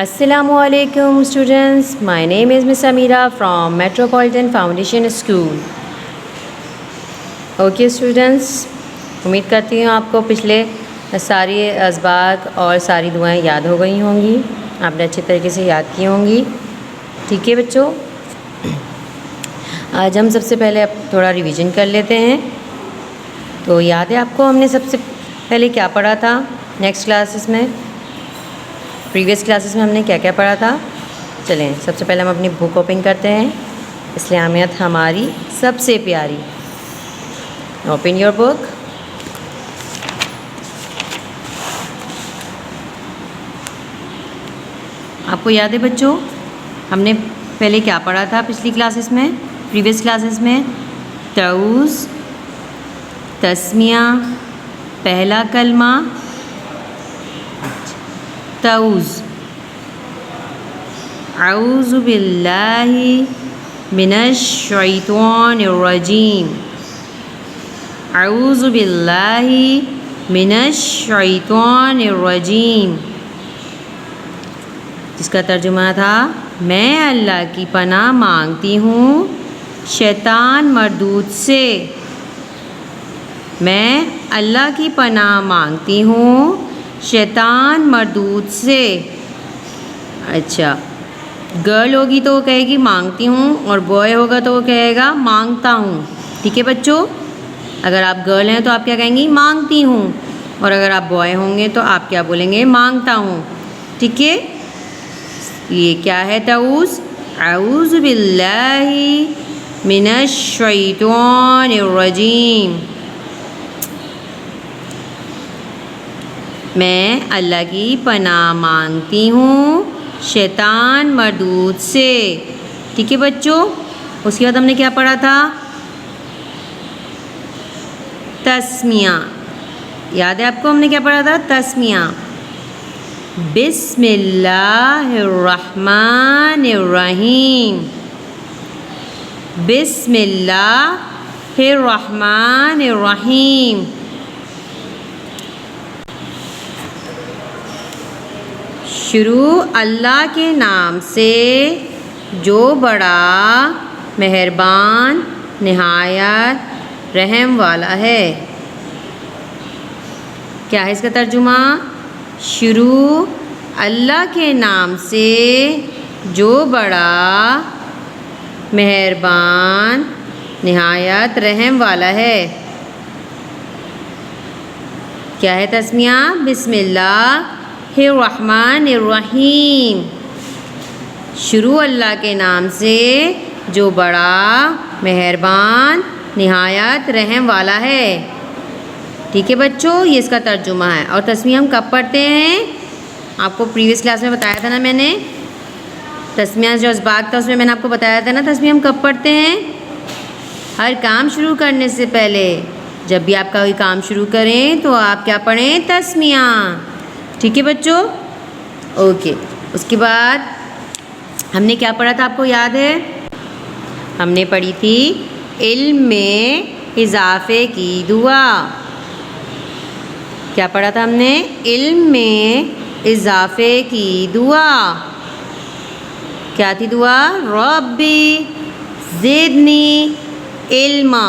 Assalamu alaikum students. My name is Miss Amira from Metropolitan Foundation School. Okay students, امید کرتی ہوں آپ کو پچھلے ساری اسباق اور ساری دعائیں یاد ہو گئی ہوں گی، آپ نے اچھے طریقے سے یاد کی ہوں گی. ٹھیک ہے بچوں، آج ہم سب سے پہلے اب تھوڑا ریویژن کر لیتے ہیں. تو یاد ہے آپ کو ہم نے سب سے پہلے کیا پڑھا تھا نیکسٹ کلاسز میں، پریویس کلاسز میں ہم نے کیا کیا پڑھا تھا؟ چلیں سب سے پہلے ہم اپنی بک اوپن کرتے ہیں. اسلامیت ہماری سب سے پیاری. Open your book. آپ کو یاد ہے بچوں ہم نے پہلے کیا پڑھا تھا پچھلی کلاسز میں، پریویس کلاسز میں؟ تعوذ، تسمیہ، پہلا کلمہ تعوذ. اعوذ باللہ من الشیطان الرجیم. اعوذ باللہ من الشیطان الرجیم، جس کا ترجمہ تھا میں اللہ کی پناہ مانگتی ہوں شیطان مردود سے. میں اللہ کی پناہ مانگتی ہوں شیطان مردود سے. اچھا، گرل ہوگی تو وہ کہے گی مانگتی ہوں، اور بوائے ہوگا تو وہ کہے گا مانگتا ہوں. ٹھیک ہے بچوں، اگر آپ گرل ہیں تو آپ کیا کہیں گی؟ مانگتی ہوں. اور اگر آپ بوائے ہوں گے تو آپ کیا بولیں گے؟ مانگتا ہوں. ٹھیک ہے، یہ کیا ہے تعوذ؟ اعوذ باللہ من الشیطان الرجیم. میں اللہ کی پناہ مانگتی ہوں شیطان مردود سے. ٹھیک ہے بچوں، اس کے بعد ہم نے کیا پڑھا تھا؟ تسمیہ. یاد ہے آپ کو ہم نے کیا پڑھا تھا؟ تسمیہ. بسم اللہ الرحمن الرحیم. بسم اللہ الرحمن الرحیم. شروع اللہ کے نام سے جو بڑا مہربان نہایت رحم والا ہے. کیا ہے اس کا ترجمہ؟ شروع اللہ کے نام سے جو بڑا مہربان نہایت رحم والا ہے. کیا ہے تسمیہ؟ بسم اللہ الرحمن الرحیم. شروع اللہ کے نام سے جو بڑا مہربان نہایت رحم والا ہے. ٹھیک ہے بچوں، یہ اس کا ترجمہ ہے. اور تسمیہ ہم کب پڑھتے ہیں؟ آپ کو پریویس کلاس میں بتایا تھا نا میں نے، تسمیہ جو اسباق تھا اس میں نے آپ کو بتایا تھا نا تسمیہ ہم کب پڑھتے ہیں؟ ہر کام شروع کرنے سے پہلے. جب بھی آپ کا کوئی کام شروع کریں تو آپ کیا پڑھیں؟ تسمیہ. ٹھیک ہے بچوں، اوکے. اس کے بعد ہم نے کیا پڑھا تھا آپ کو یاد ہے؟ ہم نے پڑھی تھی علم میں اضافے کی دعا. کیا پڑھا تھا ہم نے؟ علم میں اضافے کی دعا. کیا تھی دعا؟ ربی زدنی علما.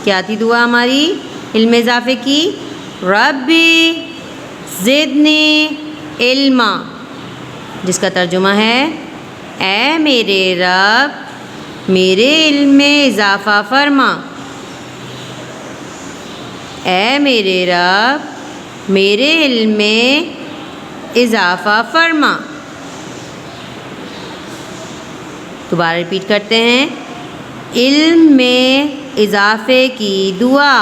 کیا تھی دعا ہماری علم میں اضافے کی؟ ربی زدنی علما، جس کا ترجمہ ہے اے میرے رب میرے علم میں اضافہ فرما. اے میرے رب میرے علم میں اضافہ فرما. دوبارہ ریپیٹ کرتے ہیں، علم میں اضافے کی دعا.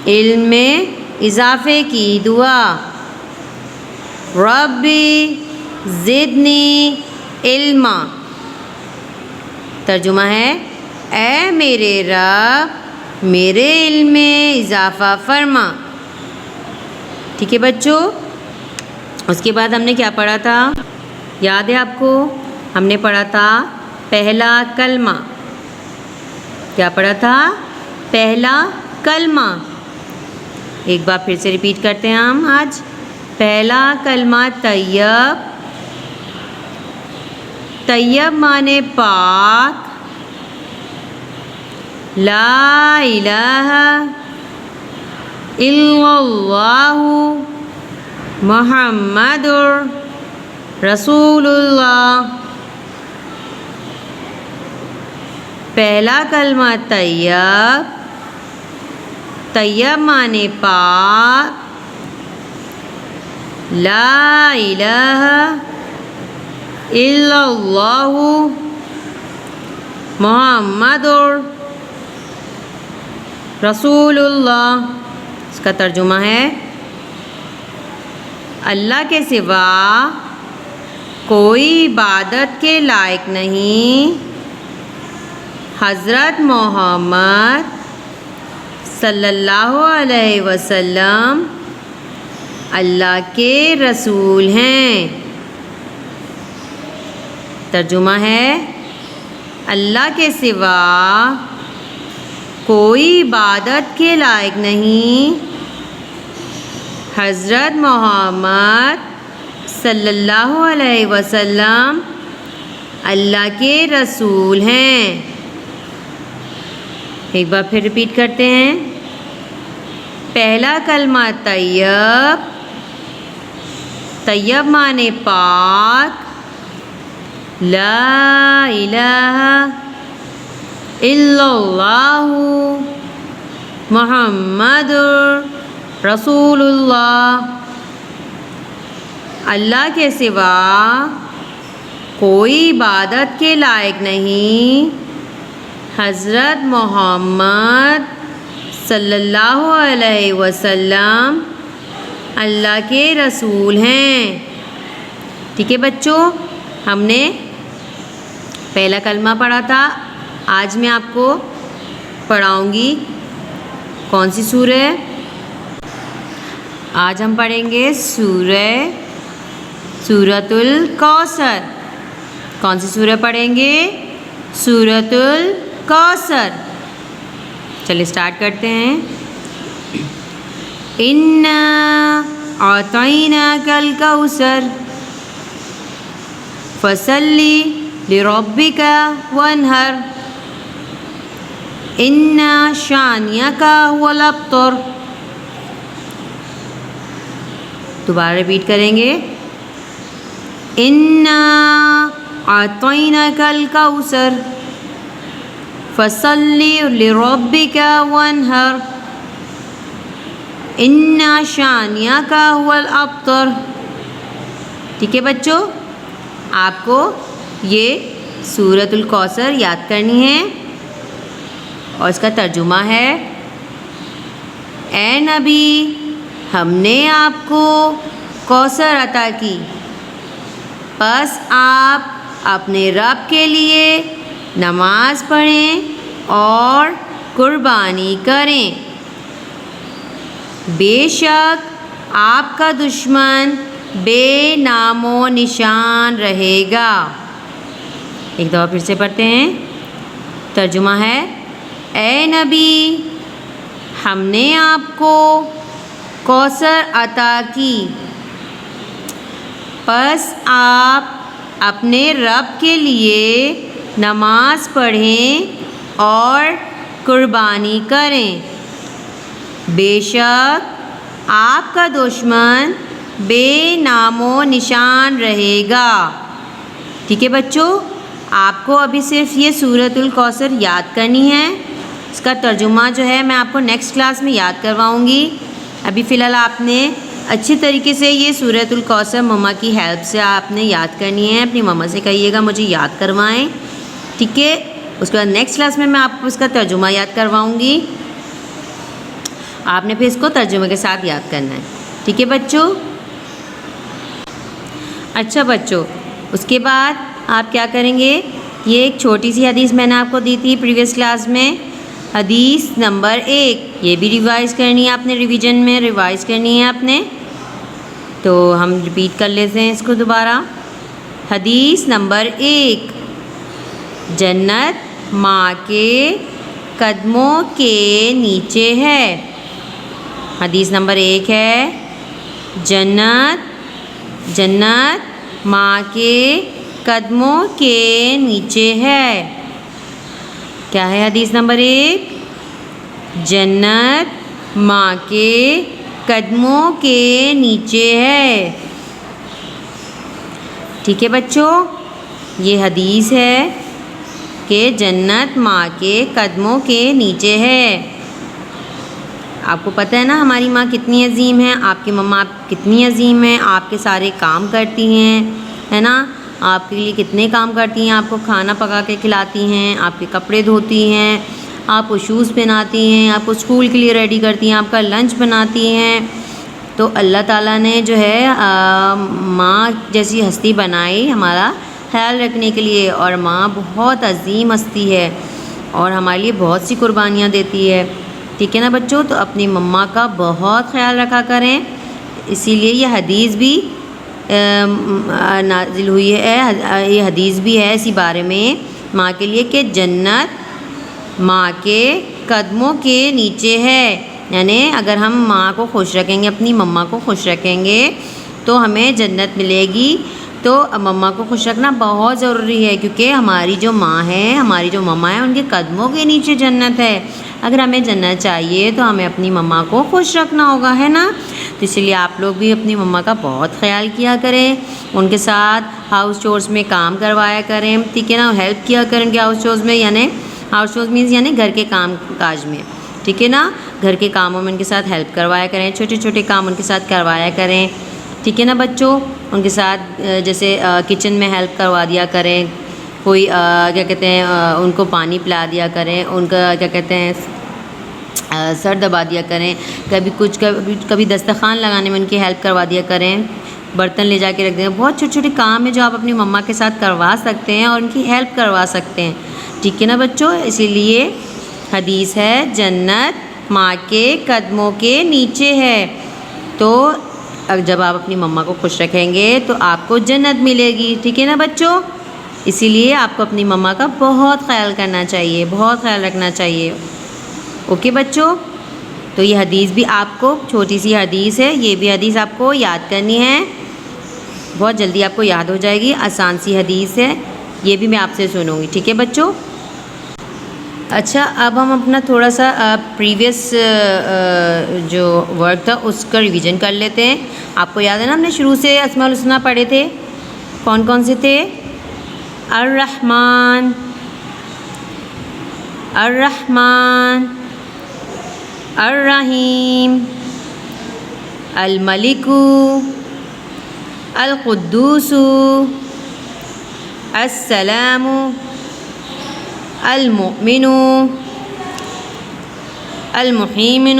علم میں اضافے کی دعا. ربی زدنی علما. ترجمہ ہے اے میرے رب میرے علم میں اضافہ فرما. ٹھیک ہے بچوں، اس کے بعد ہم نے کیا پڑھا تھا یاد ہے آپ کو؟ ہم نے پڑھا تھا پہلا کلمہ. کیا پڑھا تھا؟ پہلا کلمہ. ایک بار پھر سے ریپیٹ کرتے ہیں ہم آج. پہلا کلمہ طیب. طیب معنی پاک. لا الہ الا اللہ محمد رسول اللہ. پہلا کلمہ طیب. طیب معنی پاک. لا الہ الا اللہ محمد رسول اللہ. اس کا ترجمہ ہے اللہ کے سوا کوئی عبادت کے لائق نہیں. حضرت محمد صلی اللہ علیہ وسلم اللہ کے رسول ہیں. ترجمہ ہے اللہ کے سوا کوئی عبادت کے لائق نہیں. حضرت محمد صلی اللہ علیہ وسلم اللہ کے رسول ہیں. ایک بار پھر ریپیٹ کرتے ہیں. پہلا کلمہ طیب. طیب معنی پاک. لا الہ الا اللہ محمد رسول اللہ. اللہ کے سوا کوئی عبادت کے لائق نہیں. حضرت محمد صلی اللہ علیہ وسلم اللہ کے رسول ہیں. ٹھیک ہے بچوں، ہم نے پہلا کلمہ پڑھا تھا. آج میں آپ کو پڑھاؤں گی کون سی سورہ. آج ہم پڑھیں گے سورۃ الکوثر. کون سی سورہ پڑھیں گے؟ سورۃ الکوثر. چلیے اسٹارٹ کرتے ہیں. اِنَّا أَعْطَيْنَاكَ الْكَوْثَرَ فَصَلِّ لِرَبِّكَ وَانْحَرْ إِنَّ شَانِئَكَ هُوَ الْأَبْتَرُ. دوبارہ ریپیٹ کریں گے. اِنَّا أَعْطَيْنَاكَ الْكَوْثَرَ فَصَلِّ لِرَبِّكَ وَانْحَرْ إِنَّ شَانِئَكَ هُوَ الْأَبْتَرُ. ٹھیک ہے بچوں، آپ کو یہ سورۃ الکوثر یاد کرنی ہے اور اس کا ترجمہ ہے: اے نبی، ہم نے آپ کو کوثر عطا کی، پس آپ اپنے رب کے لیے نماز پڑھیں اور قربانی کریں. بے شک آپ کا دشمن بے نام و نشان رہے گا. ایک دفعہ پھر سے پڑھتے ہیں. ترجمہ ہے: اے نبی، ہم نے آپ کو کوثر عطا کی، پس آپ اپنے رب کے لیے نماز پڑھیں اور قربانی کریں. بے شک آپ کا دشمن بے نام و نشان رہے گا. ٹھیک ہے بچوں، آپ کو ابھی صرف یہ سورۃ الکوثر یاد کرنی ہے. اس کا ترجمہ جو ہے میں آپ کو نیکسٹ کلاس میں یاد کرواؤں گی. ابھی فی الحال آپ نے اچھی طریقے سے یہ سورۃ الکوثر مما کی ہیلپ سے آپ نے یاد کرنی ہے. اپنی مما سے کہیے گا مجھے یاد کروائیں. ٹھیک ہے، اس کے بعد نیکسٹ کلاس میں آپ کو اس کا ترجمہ یاد کرواؤں گی. آپ نے پھر اس کو ترجمے کے ساتھ یاد کرنا ہے. ٹھیک ہے بچوں. اچھا بچوں، اس کے بعد آپ کیا کریں گے؟ یہ ایک چھوٹی سی حدیث میں نے آپ کو دی تھی پریویس کلاس میں. حدیث نمبر 1 یہ بھی ریوائز کرنی ہے آپ نے، ریویژن میں ریوائز کرنی ہے آپ نے. تو ہم ریپیٹ کر لیتے ہیں اس کو دوبارہ. حدیث نمبر 1: جنت ماں کے قدموں کے نیچے ہے. حدیث نمبر 1 ہے جنت ماں کے قدموں کے نیچے ہے۔ کیا ہے حدیث نمبر 1؟ جنت ماں کے قدموں کے نیچے ہے۔ ٹھیک ہے بچوں، یہ حدیث ہے کہ جنت ماں کے قدموں کے نیچے ہے۔ آپ کو پتہ ہے نا ہماری ماں کتنی عظیم ہے، آپ کی مما کتنی عظیم ہے، آپ کے سارے کام کرتی ہیں، ہے نا، آپ کے لیے کتنے کام کرتی ہیں، آپ کو کھانا پکا کے کھلاتی ہیں، آپ کے کپڑے دھوتی ہیں، آپ کو شوز پہناتی ہیں، آپ کو اسکول کے لیے ریڈی کرتی ہیں، آپ کا لنچ بناتی ہیں۔ تو اللہ تعالیٰ نے جو ہے ماں جیسی ہستی بنائی ہمارا خیال رکھنے کے لیے، اور ماں بہت عظیم ہستی ہے اور ہمارے لیے بہت سی قربانیاں دیتی ہے۔ ٹھیک ہے نا بچوں، تو اپنی مما کا بہت خیال رکھا کریں۔ اسی لیے یہ حدیث بھی نازل ہوئی ہے، یہ حدیث بھی ہے اسی بارے میں ماں کے لیے کہ جنت ماں کے قدموں کے نیچے ہے۔ یعنی اگر ہم ماں کو خوش رکھیں گے، اپنی مما کو خوش رکھیں گے تو ہمیں جنت ملے گی۔ تو مما کو خوش رکھنا بہت ضروری ہے، کیونکہ ہماری جو ماں ہے، ہماری جو مما ہے، ان کے قدموں کے نیچے جنت ہے۔ اگر ہمیں جنت چاہیے تو ہمیں اپنی مما کو خوش رکھنا ہوگا، ہے نا۔ تو اس لیے آپ لوگ بھی اپنی مما کا بہت خیال کیا کریں، ان کے ساتھ ہاؤس چورس میں کام کروایا کریں، ٹھیک ہے نا، ہیلپ کیا کریں کہ ہاؤس چورس میں، یعنی ہاؤس چورس مینس یعنی گھر کے کام کاج میں، ٹھیک ہے نا، گھر کے کاموں میں ان کے ساتھ ہیلپ کروایا کریں، چھوٹے چھوٹے کام ان کے ساتھ کروایا کریں، ٹھیک ہے نا بچوں۔ ان کے ساتھ جیسے کچن میں ہیلپ کروا دیا کریں، کوئی کیا کہتے ہیں ان کو پانی پلا دیا کریں، ان کا کیا کہتے ہیں سر دبا دیا کریں، کبھی دسترخوان لگانے میں ان کی ہیلپ کروا دیا کریں، برتن لے جا کے رکھ دیں۔ بہت چھوٹے چھوٹے کام ہیں جو آپ اپنی مما کے ساتھ کروا سکتے ہیں اور ان کی ہیلپ کروا سکتے ہیں، ٹھیک ہے نا بچوں۔ اسی لیے حدیث ہے جنت ماں کے قدموں کے نیچے ہے۔ تو جب آپ اپنی مما کو خوش رکھیں گے تو آپ کو جنت ملے گی، ٹھیک ہے نا بچوں۔ اسی لیے آپ کو اپنی مما کا بہت خیال کرنا چاہیے، بہت خیال رکھنا چاہیے، اوکے بچوں۔ تو یہ حدیث بھی آپ کو چھوٹی سی حدیث ہے، یہ بھی حدیث آپ کو یاد کرنی ہے، بہت جلدی آپ کو یاد ہو جائے گی، آسان سی حدیث ہے، یہ بھی میں آپ سے سنوں گی، ٹھیک ہے بچوں۔ اچھا، اب ہم اپنا تھوڑا سا پریویس جو ورک تھا اس کا ریویژن کر لیتے ہیں۔ آپ کو یاد ہے نا ہم نے شروع سے اسماء الحسنیٰ پڑھے تھے، کون کون سے تھے؟ الرحمن، الرحیم، الملک، القدوس، السلام، المؤمن، المحیمن،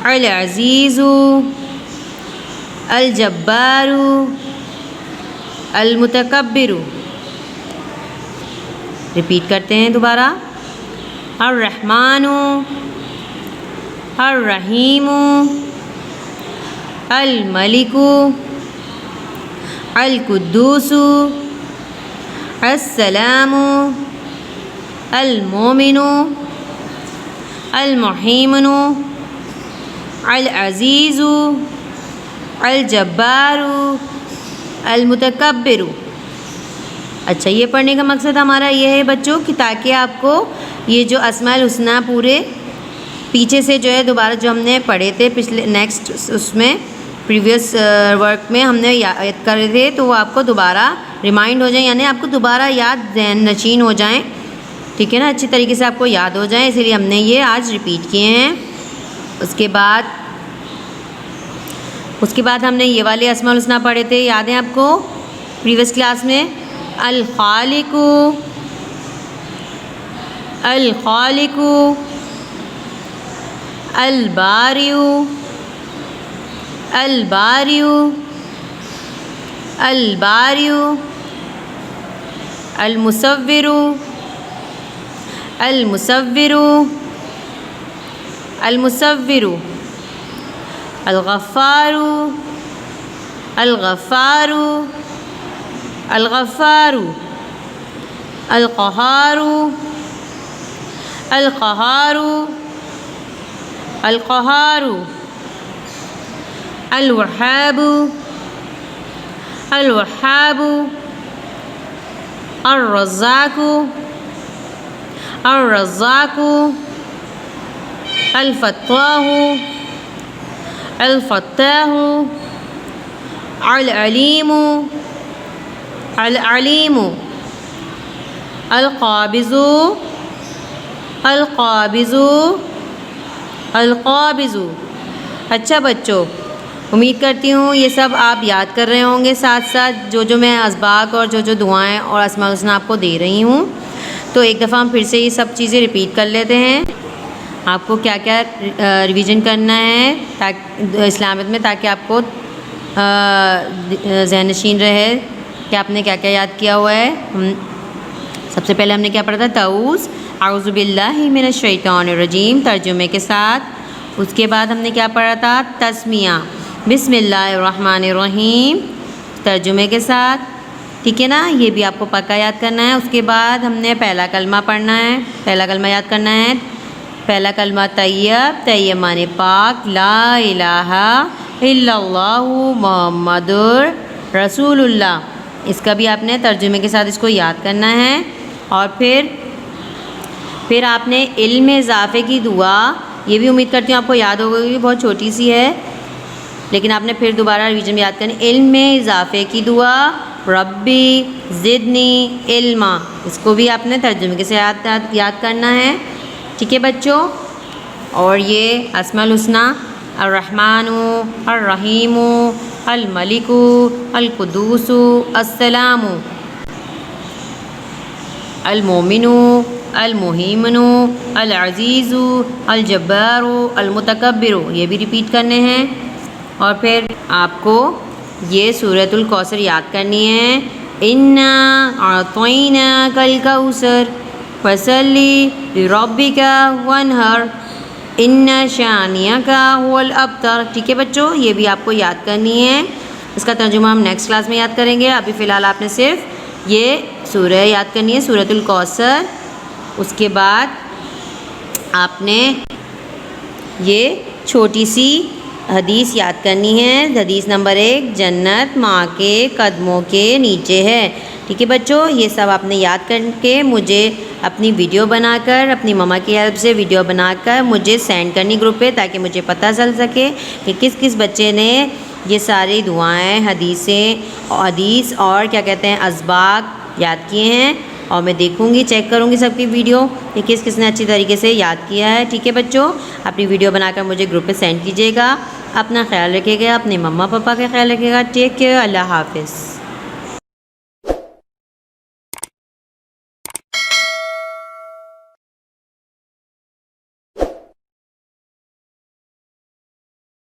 العزیز، الجبار، المتکبر۔ ریپیٹ کرتے ہیں دوبارہ، الرحمن، الرحیم، الملک، القدوس، السلام، المؤمن، المحیمن، العزیز، الجبار، المتکبر۔ اچھا، یہ پڑھنے کا مقصد ہمارا یہ ہے بچوں کہ تاکہ آپ کو یہ جو اسماء الحسنیٰ پورے پیچھے سے جو ہے دوبارہ جو ہم نے پڑھے تھے پچھلے نیکسٹ اس میں پریویس ورک میں ہم نے یاد کرے تھے، تو وہ آپ کو دوبارہ ریمائنڈ ہو جائیں، یعنی آپ کو دوبارہ یاد ذہن نشین ہو جائیں، ٹھیک ہے نا، اچھی طریقے سے آپ کو یاد ہو جائیں، اسی لیے ہم نے یہ آج ریپیٹ کیے ہیں۔ اس کے بعد ہم نے یہ والے اسماء الحسنیٰ پڑھے تھے، یاد ہیں آپ کو پریویس کلاس میں؟ الخالق، الخالق، البارئ، البارئ، البارئ، المصور، المصور، المصور، الغفار، الغفار، الغفار، القہار، القہار، القہار الوہاب الوہاب الرزاق الرزاق الفتاح الفتاح العلیم العلیم القابض القابض القابض۔ اچھا بچوں، امید کرتی ہوں یہ سب آپ یاد کر رہے ہوں گے ساتھ ساتھ جو میں اسباق اور جو دعائیں اور اسماء الحسنی آپ کو دے رہی ہوں۔ تو ایک دفعہ ہم پھر سے یہ سب چیزیں ریپیٹ کر لیتے ہیں۔ آپ کو کیا کیا ریویژن کرنا ہے اسلامیت میں، تاکہ آپ کو ذہن نشین رہے کہ آپ نے کیا کیا یاد کیا ہوا ہے۔ سب سے پہلے ہم نے کیا پڑھا تھا؟ تعوذ اعوذ باللہ من الشیطان الرجیم ترجمے کے ساتھ۔ اس کے بعد ہم نے کیا پڑھا تھا؟ تسمیہ بسم اللہ الرحمن الرحیم ترجمے کے ساتھ، ٹھیک ہے نا؟ یہ بھی آپ کو پکا یاد کرنا ہے۔ اس کے بعد ہم نے پہلا کلمہ پڑھنا ہے، پہلا کلمہ یاد کرنا ہے۔ پہلا کلمہ طیب، طیب معنی پاک، لا الہ الا اللہ محمد رسول اللہ، اس کا بھی آپ نے ترجمے کے ساتھ اس کو یاد کرنا ہے۔ اور پھر آپ نے علم اضافے کی دعا، یہ بھی امید کرتی ہوں آپ کو یاد ہوگا کہ بہت چھوٹی سی ہے، لیکن آپ نے پھر دوبارہ ریویژن میں یاد کرنی۔ علم اضافے کی دعا ربی زدنی علما، اس کو بھی آپ نے ترجمے کے ساتھ یاد کرنا ہے، ٹھیک ہے بچوں؟ اور یہ اسماء الحسنی الرحمن الرحیم الملک القدوس السلام المومن المہیمن العزیز الجبار المتکبر، یہ بھی ریپیٹ کرنے ہیں۔ اور پھر آپ کو یہ سورۃ الکوثر یاد کرنی ہے، انا اعطیناک الکوثر فصلی لربک وانحر ان شانئک هو الابتر، ٹھیک ہے بچوں؟ یہ بھی آپ کو یاد کرنی ہے۔ اس کا ترجمہ ہم نیکسٹ کلاس میں یاد کریں گے۔ ابھی فی الحال آپ نے صرف یہ سورہ یاد کرنی ہے، سورۃ الکوثر۔ اس کے بعد آپ نے یہ چھوٹی سی حدیث یاد کرنی ہے، حدیث نمبر 1، جنت ماں کے قدموں کے نیچے ہے، ٹھیک ہے بچوں؟ یہ سب آپ نے یاد کر کے مجھے اپنی ویڈیو بنا کر، اپنی مما کی ہیلپ سے ویڈیو بنا کر مجھے سینڈ کرنی گروپ پہ، تاکہ مجھے پتہ چل سکے کہ کس کس بچے نے یہ ساری دعائیں، حدیث اور کیا کہتے ہیں اسباق یاد کیے ہیں۔ اور میں دیکھوں گی، چیک کروں گی سب کی ویڈیو کہ کس کس نے اچھی طریقے سے یاد کیا ہے، ٹھیک ہے بچوں؟ اپنی ویڈیو بنا کر مجھے گروپ پہ سینڈ کیجیے گا۔ اپنا خیال رکھیے گا، اپنے مما پاپا کا خیال رکھیے گا۔ ٹیک کیئر، اللہ حافظ۔